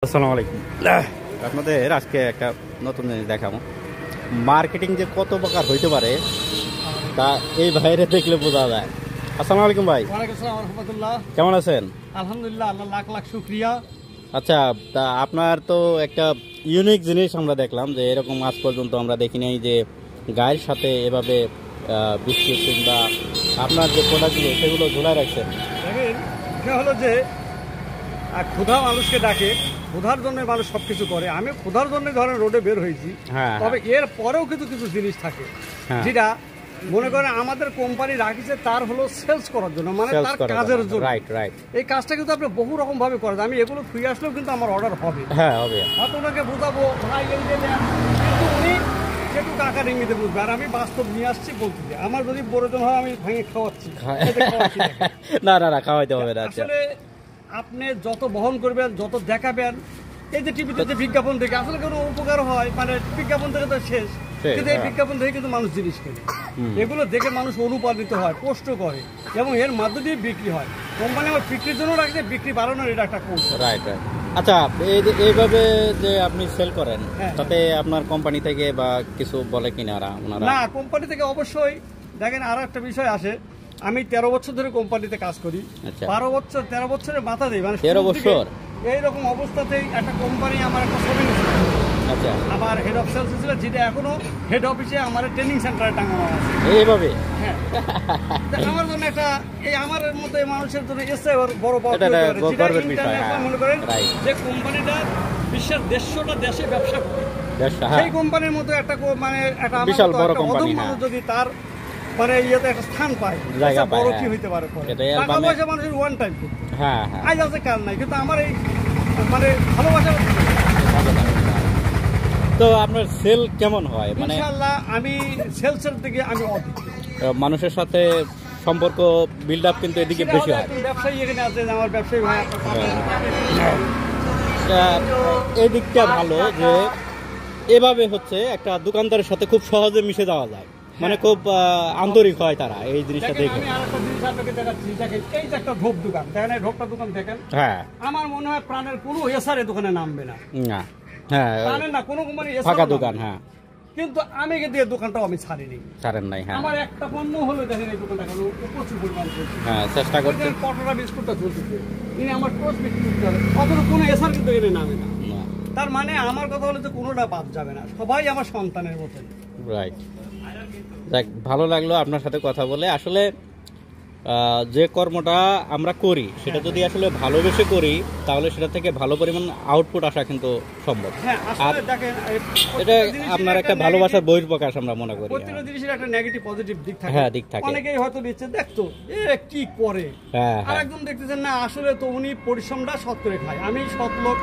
আসসালামু আলাইকুম। আপনাদের আজকে একটা নতুন জিনিস দেখাবো। মার্কেটিং যে কত প্রকার হইতে পারে তা এই বাইরে দেখলে বোঝা যায়। আসসালামু আলাইকুম ভাই। ওয়ালাইকুম আসসালাম ওয়া রাহমাতুল্লাহ। কেমন আছেন? আলহামদুলিল্লাহ, আল্লাহ লাখ লাখ শুকরিয়া। আচ্ছা, তা আপনার তো একটা ইউনিক জিনিস আমরা দেখলাম যে এরকম আজ পর্যন্ত আমরা দেখি নাই যে গায়ের সাথে এভাবে বিস্কুট কিংবা আপনার যে প্রোডাক্টগুলো সেগুলো ঝুলাই রাখছেন। দেখেন, এটা হলো যে ক্ষুধা মানুষকে ডাকে, ক্ষুধার জন্য মানুষ সবকিছু করে। আমি ক্ষুধার জন্য ধরেন রোডে বের হয়েছি, তবে এর পরেও কিন্তু কিছু জিনিস থাকে যেটা মনে করেন আমাদের কোম্পানি রাখিছে তার হলো সেলস করার জন্য, মানে তার কাজের জন্য। এই কাজটা কিন্তু আপনি বহু রকম ভাবে করেন। আমি এগুলো ফ্রি আসলেও কিন্তু আমার অর্ডার হবে, হ্যাঁ হবে। হয়তো ওনাকে বোঝাবো ভাই এই যে, কিন্তু উনি যেটুকু টাকা রিঙ্গিতে বুঝবে, আর আমি বাস্তব নিয়ে আসছি বলতে যে আমার যদি প্রয়োজন হয় আমি ভেঙে খাওয়াচ্ছি। না না না, খাওয়াইতে হবে না। আসলে আপনি যত বহন করবেন, যত দেখাবেন, এই যে টিভিতে যে বিজ্ঞাপন দেখে আসলে কোনো উপকার হয়, মানে বিজ্ঞাপন থেকে তো শেষ, কিন্তু এই বিজ্ঞাপন দেখে কিন্তু মানুষ জিনিস কেনে। এগুলো দেখে মানুষ অনুপ্রাণিত হয়, পোস্ট করে, এবং এর মধ্য দিয়ে বিক্রি হয়। কোম্পানি আমার বিক্রির জন্য রাখছে, বিক্রি বাড়ানোর এটা একটা কৌশল। Right right. আচ্ছা, এইভাবে যে আপনি সেল করেন তাতে আপনার কোম্পানি থেকে বা কিছু বলে কিনা ওনারা? না, কোম্পানি থেকে অবশ্যই। দেখেন, আরো একটা বিষয় আসে, আমি 13 বছর ধরে কোম্পানিতে কাজ করি। 13 বছরের মাথা দেই, মানে 13 বছর এইরকম অবস্থাতেই একটা কোম্পানি আমার একটা ছবি নিচ্ছে। আচ্ছা, আমার হেড অফ সেলস ছিল, যেটা এখনো হেড অফিসে আমার ট্রেনিং সেন্টারে টাঙানো আছে এইভাবে। হ্যাঁ, আমার জন্য একটা, এই আমার মতো মানুষের জন্য এসে বড় মনে করেন যে কোম্পানিটা বিশ্বের 150টা দেশে ব্যবসা করে, সেই কোম্পানির মতো একটা, মানে একটা বিশাল বড় কোম্পানি যদি তার মানে ইয়েতে একটা স্থান পায়, জায়গা বড় কি হইতে পারে। টাকা পয়সা মানুষের ওয়ান টাইম, হ্যাঁ আজ আছে কাল নাই, কিন্তু আমার এই মানে ভালোবাসা। তো আপনার সেল কেমন হয়? মানে ইনশাআল্লাহ আমি সেলসের দিকে আমি অধিক, মানুষের সাথে সম্পর্ক বিল্ড আপ কিন্তু এদিকে বেশি হয়। ব্যবসায়ী এখানে আছে, আমার ব্যবসায়ী ভাই, এই দিকটা ভালো যে এভাবে হচ্ছে একটা দোকানদারের সাথে খুব সহজে মিশে যাওয়া যায়, মানে খুব আন্তরিক হয় তারা এই জিনিসটা দেখে। আমি আরেকটা জিনিস আপনাকে দেখাচ্ছি, দেখেন এই যে একটা ঢোপ দোকান, দেখেন এই ঢোপটা দোকান দেখেন, হ্যাঁ আমার মনে হয় প্রাণের কোনো এসআর দোকানে নামবে না। না, হ্যাঁ প্রাণের না, কোনো কোম্পানি ফাঁকা দোকান, হ্যাঁ। কিন্তু আমি কিন্তু এই দোকানটাও আমি ছাড়িনি, ছাড়েন নাই। হ্যাঁ, আমার একটা পণ্য হলো, দেখেন এই দোকানটা কেন প্রচুর পরিমাণ চলছে, হ্যাঁ চেষ্টা করছেন। পটোরা বিস্কুটটা চলতেছে, ইনি আমার টোস্ট বিক্রি করতে হবে, অথচ কোনো এসআর কিন্তু এনে নামে না। তার মানে আমার কথা হলো যে কোনোটা বাদ যাবে না, সবাই আমার সন্তানের মতন। রাইট। যাক, ভালো লাগলো আপনার সাথে কথা বলে। আসলে যে কর্মটা আমরা করি সেটা যদি আসলে ভালোবেসে করি তাহলে সেটা থেকে ভালো পরিমাণ আউটপুট আসা কিন্তু সম্ভব। আর এটা আপনার একটা ভালোবাসার বহিঃপ্রকাশ আমরা মনে করি। প্রত্যেকটা জিনিসের একটা নেগেটিভ পজিটিভ দিক থাকে। হ্যাঁ, দিক থাকে। অনেকেই হয়তো দিচ্ছে, দেখতো এ কি করে, আর একদম দেখতেছেন না আসলে তো উনি পরিশ্রমটা সৎ করে খায়। আমি সৎ লোক,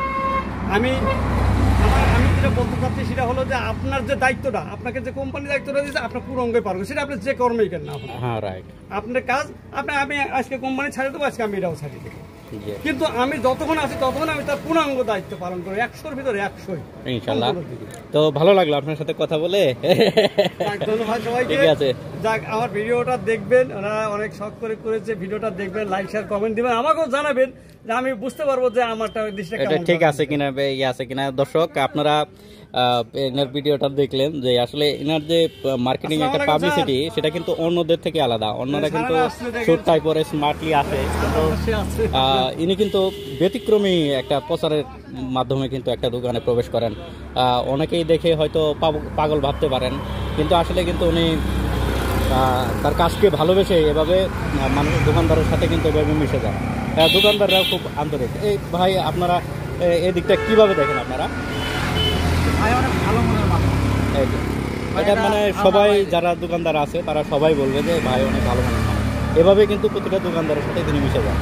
আমি যেটা বলতে চাচ্ছি সেটা হলো যে আপনার যে দায়িত্বটা, আপনাকে যে কোম্পানি দায়িত্বটা দিয়েছে, আপনার পুরো অঙ্গে পারবে, সেটা আপনি যে কর্মেই কেন না, হ্যাঁ রাইট, আপনার কাজ। আমি আজকে কোম্পানি ছাড়িয়ে দেবো, আজকে আমি এটাও ছাড়িয়ে দেবো, কিন্তু আমি যতক্ষণ আছি ততক্ষণ আমি তার পূর্ণাঙ্গ দায়িত্ব পালন করি, 100-র ভিতরে 100। ইনশাআল্লাহ। তো ভালো লাগলো আপনার সাথে কথা বলে, ধন্যবাদ সবাইকে। ঠিক আছে, যাক, আমার ভিডিওটা দেখবেন, ওনারা অনেক শখ করে করেছে, ভিডিওটা দেখবেন, লাইক শেয়ার কমেন্ট দিবেন, আমাকেও জানাবেন যে আমি বুঝতে পারবো যে আমারটা এটা ঠিক আছে কিনা, আছে কিনা। দর্শক, আপনারা এনার ভিডিওটা দেখলেন যে আসলে এনার যে মার্কেটিং একটা পাবলিসিটি সেটা কিন্তু অন্যদের থেকে আলাদা। অন্যরা কিন্তু শুট টাইপের স্মার্টলি আসে, কিন্তু ইনি কিন্তু ব্যতিক্রমী একটা প্রচারের মাধ্যমে কিন্তু একটা দোকানে প্রবেশ করেন। অনেকেই দেখে হয়তো পাগল ভাবতে পারেন, কিন্তু আসলে কিন্তু উনি তার কাজকে ভালোবেসে এভাবে মানুষের দোকানদারের সাথে কিন্তু এভাবে মিশে যায়। দোকানদাররাও খুব আন্তরিক। এই ভাই, আপনারা এই দিকটা কিভাবে দেখেন? আপনারা এটা মানে সবাই যারা দোকানদার আছে তারা সবাই বলবে যে ভাই অনেক ভালো মনের মানুষ। এভাবে কিন্তু প্রতিটা দোকানদারের সাথে তিনি মিশে যান।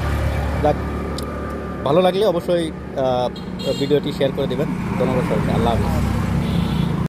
যাক, ভালো লাগলে অবশ্যই ভিডিওটি শেয়ার করে দেবেন। ধন্যবাদ সবাইকে। আল্লাহ হাফেজ।